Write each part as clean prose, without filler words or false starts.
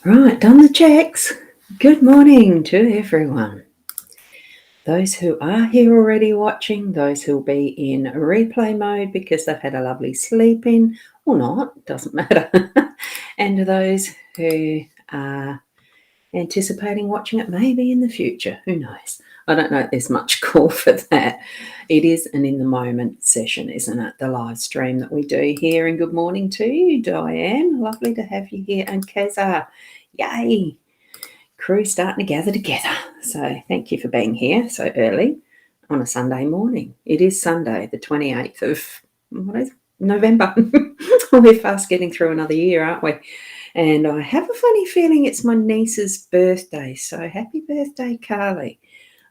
Right, done the checks. Good morning to everyone. Those who are here already watching, those who'll be in replay mode because they've had a lovely sleep in, or not, doesn't matter. And to those who are anticipating watching it maybe in the future, who knows? I don't know if there's much call for that. It is an in the moment session, isn't it? The live stream that we do here. And good morning to you, Diane. Lovely to have you here. And Keza, yay! Crew starting to gather together. So thank you for being here so early on a Sunday morning. It is Sunday, the 28th of November. We're fast getting through another year, aren't we? And I have a funny feeling it's my niece's birthday. So happy birthday, Carly.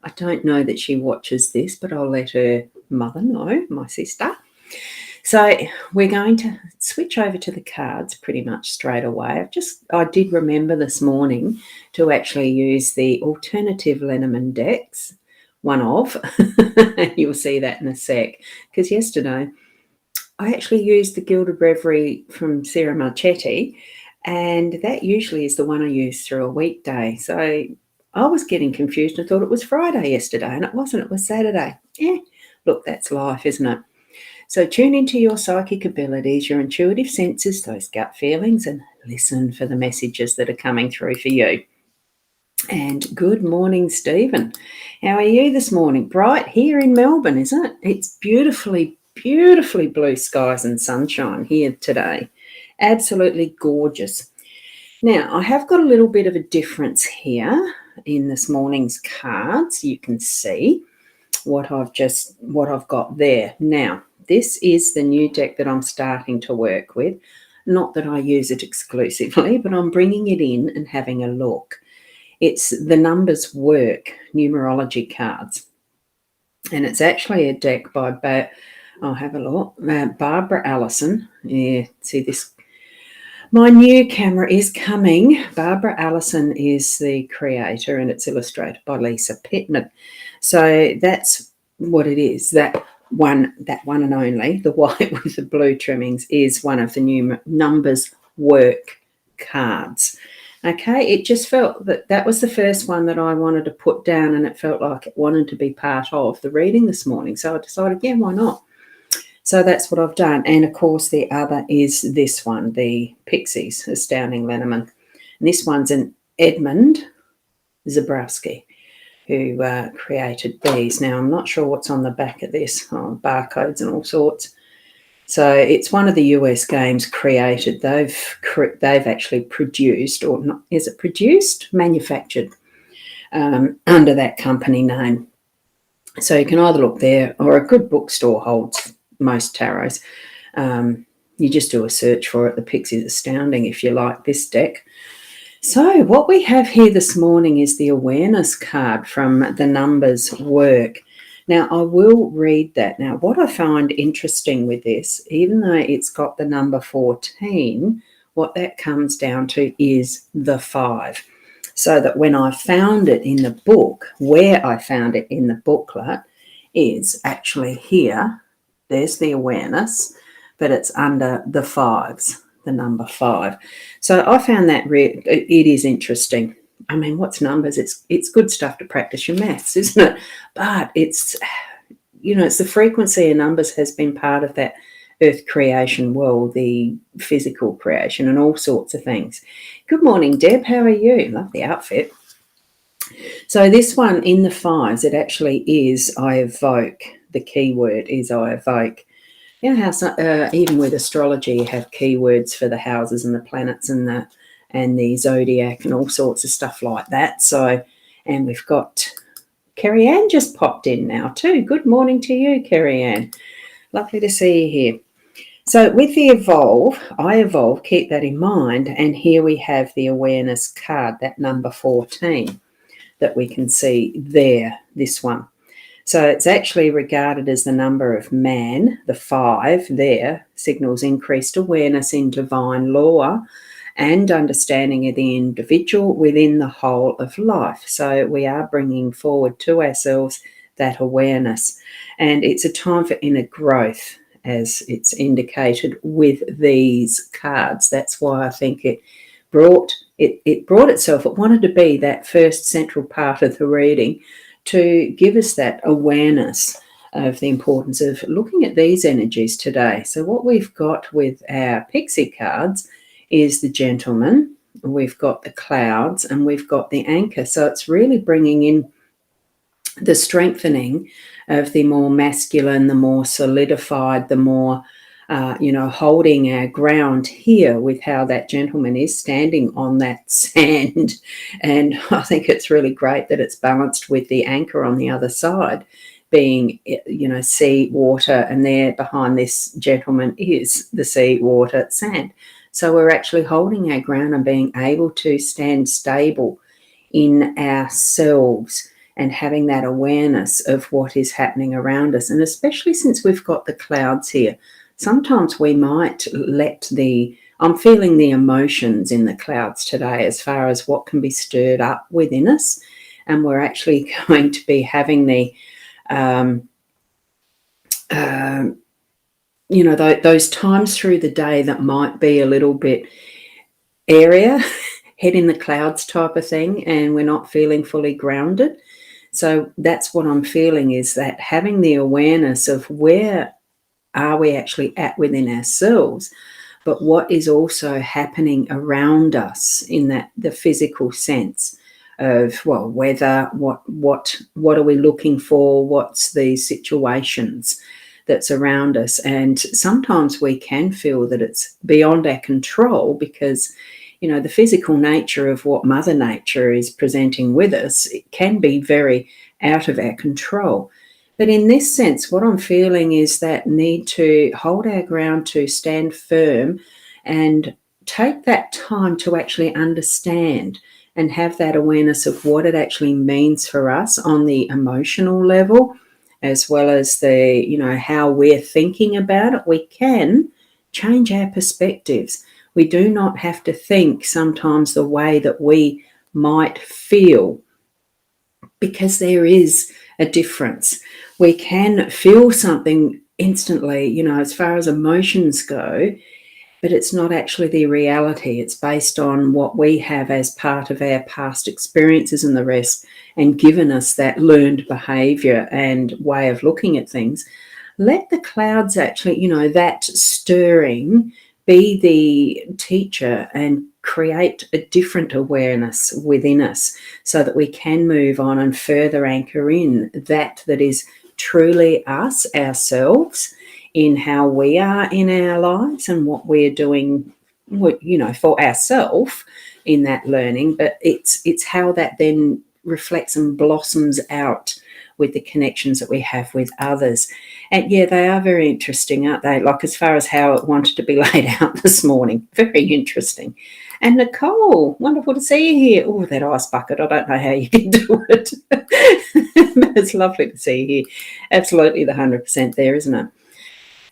I don't know that she watches this, but I'll let her mother know, my sister. So we're going to switch over to the cards pretty much straight away. I did remember this morning to actually use the alternative LENORMAND decks, one of. You'll see that in a sec. Because yesterday I actually used the Gilded Reverie from Sarah Marchetti, and that usually is the one I use through a weekday. So I was getting confused. I thought it was Friday yesterday, and it wasn't. It was Saturday. Look, that's life, isn't it? So tune into your psychic abilities, your intuitive senses, those gut feelings, and listen for the messages that are coming through for you. And good morning, Stephen. How are you this morning? Bright here in Melbourne, isn't it? It's beautifully, beautifully blue skies and sunshine here today. Absolutely gorgeous. Now, I have got a little bit of a difference here in this morning's cards. You can see what I've got there. Now, this is the new deck that I'm starting to work with. Not that I use it exclusively, but I'm bringing it in and having a look. It's the Numbers Work numerology cards. And it's actually a deck by, I'll have a look, Barbara Allison. Yeah, see this. My new camera is coming. Barbara Allison is the creator, and it's illustrated by Lisa Pittman. So that's what it is. That one and only, the white with the blue trimmings, is one of the new Numbers Work cards. Okay, it just felt that was the first one that I wanted to put down, and it felt like it wanted to be part of the reading this morning. So I decided, yeah, why not? So that's what I've done. And, of course, the other is this one, the Pixies, Astounding Lenormand. And this one's an Edmund Zabrowski, who created these. Now, I'm not sure what's on the back of this, barcodes and all sorts. So it's one of the US games created. They've actually produced, or not, is it produced? Manufactured under that company name. So you can either look there, or a good bookstore holds most tarots. You just do a search for it. The Pixies Astounding if you like this deck. So what we have here this morning is the awareness card from the Numbers Work. Now, I will read that. Now, what I find interesting with this, even though it's got the number 14, what that comes down to is the 5. So that when I found it in the book, where I found it in the booklet is actually here. There's the awareness, but it's under the 5s, the number 5. So I found that it is interesting. I mean, what's numbers? It's good stuff to practice your maths, isn't it? But it's the frequency of numbers has been part of that earth creation world, the physical creation and all sorts of things. Good morning, Deb. How are you? Love the outfit. So this one in the 5s, it actually is I evoke. The keyword is I evoke. You know how even with astrology you have keywords for the houses and the planets and the zodiac and all sorts of stuff like that. So, and we've got Kerry Ann just popped in now too. Good morning to you, Kerry Ann. Lovely to see you here. So with the I evolve, keep that in mind. And here we have the awareness card, that number 14 that we can see there, this one. So it's actually regarded as the number of man. The 5 there signals increased awareness in divine law and understanding of the individual within the whole of life. So we are bringing forward to ourselves that awareness. And it's a time for inner growth, as it's indicated with these cards. That's why I think it brought it brought itself, it wanted to be that first central part of the reading to give us that awareness of the importance of looking at these energies today. So what we've got with our pixie cards is the gentleman, we've got the clouds, and we've got the anchor. So it's really bringing in the strengthening of the more masculine, the more solidified, the more holding our ground here with how that gentleman is standing on that sand. And I think it's really great that it's balanced with the anchor on the other side being, sea, water, and there behind this gentleman is the sea, water, sand. So we're actually holding our ground and being able to stand stable in ourselves and having that awareness of what is happening around us. And especially since we've got the clouds here, sometimes we might I'm feeling the emotions in the clouds today as far as what can be stirred up within us. And we're actually going to be having the, those times through the day that might be a little bit airier, head in the clouds type of thing, and we're not feeling fully grounded. So that's what I'm feeling, is that having the awareness of where are we actually at within ourselves, but what is also happening around us in that the physical sense of, well, weather, what are we looking for, what's the situations that's around us. And sometimes we can feel that it's beyond our control because the physical nature of what Mother Nature is presenting with us, it can be very out of our control. But in this sense, what I'm feeling is that need to hold our ground, to stand firm and take that time to actually understand and have that awareness of what it actually means for us on the emotional level, as well as the, how we're thinking about it. We can change our perspectives. We do not have to think sometimes the way that we might feel, because there is a difference. We can feel something instantly, as far as emotions go, but it's not actually the reality. It's based on what we have as part of our past experiences and the rest, and given us that learned behavior and way of looking at things. Let the clouds actually, that stirring, be the teacher and create a different awareness within us so that we can move on and further anchor in that is truly us, ourselves, in how we are in our lives and what we're doing, for ourselves in that learning. But it's how that then reflects and blossoms out with the connections that we have with others. And yeah, they are very interesting, aren't they? Like as far as how it wanted to be laid out this morning. Very interesting. And Nicole, wonderful to see you here. Oh, that ice bucket. I don't know how you can do it. But it's lovely to see you here. Absolutely the 100% there, isn't it?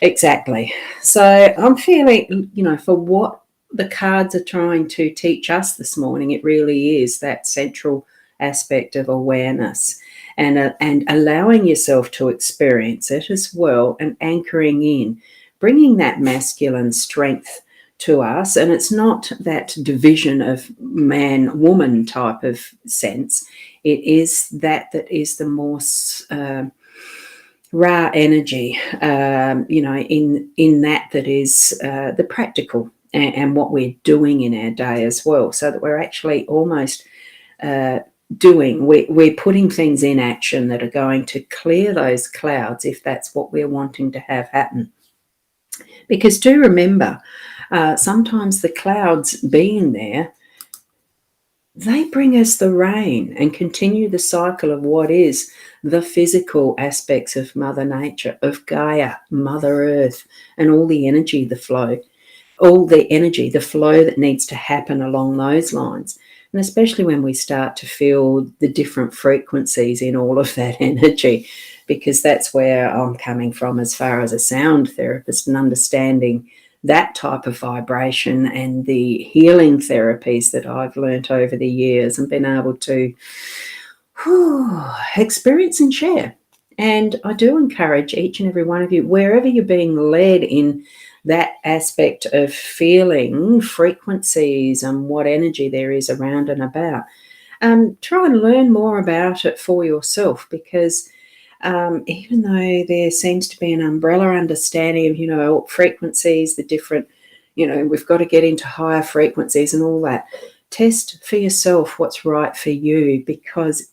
Exactly. So I'm feeling, for what the cards are trying to teach us this morning, it really is that central aspect of awareness and allowing yourself to experience it as well, and anchoring in, bringing that masculine strength to us. And it's not that division of man-woman type of sense. It is that is the more raw energy, in that is the practical and what we're doing in our day as well, so that we're actually almost we're putting things in action that are going to clear those clouds if that's what we're wanting to have happen. Because do remember, sometimes the clouds being there, they bring us the rain and continue the cycle of what is the physical aspects of Mother Nature, of Gaia, Mother Earth, and all the energy, the flow that needs to happen along those lines. And especially when we start to feel the different frequencies in all of that energy, because that's where I'm coming from as far as a sound therapist, and understanding that type of vibration and the healing therapies that I've learnt over the years and been able to experience and share. And I do encourage each and every one of you, wherever you're being led in that aspect of feeling frequencies and what energy there is around and about. Try and learn more about it for yourself, because even though there seems to be an umbrella understanding of, frequencies, the different, we've got to get into higher frequencies and all that, test for yourself what's right for you, because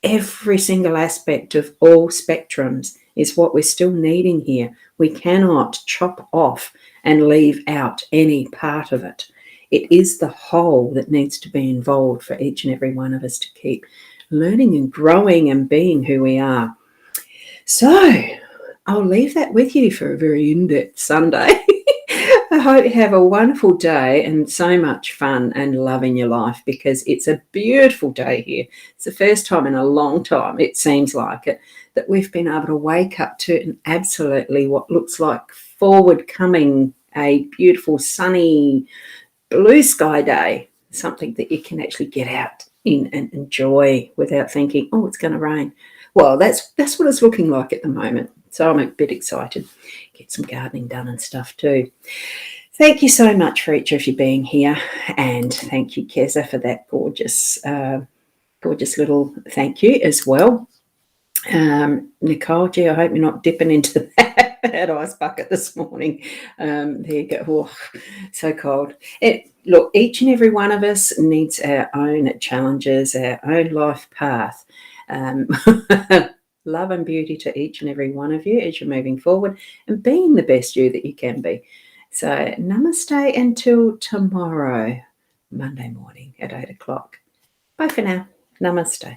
every single aspect of all spectrums is what we're still needing here. We cannot chop off and leave out any part of it. It is the whole that needs to be involved for each and every one of us to keep learning and growing and being who we are. So I'll leave that with you for a very in-depth Sunday. I hope you have a wonderful day and so much fun and love in your life, because it's a beautiful day here. It's the first time in a long time, it seems like it, that we've been able to wake up to an absolutely what looks like forward coming, a beautiful sunny blue sky day, something that you can actually get out in and enjoy without thinking, oh, it's going to rain. Well, that's what it's looking like at the moment. So I'm a bit excited. Get some gardening done and stuff too. Thank you so much for each of you being here. And thank you, Keza, for that gorgeous little thank you as well. Nicole, gee, I hope you're not dipping into that ice bucket this morning. There you go. Oh, so cold. Look, each and every one of us needs our own challenges, our own life path. Love and beauty to each and every one of you as you're moving forward and being the best you that you can be. So namaste until tomorrow, Monday morning at 8 o'clock. Bye for now. Namaste.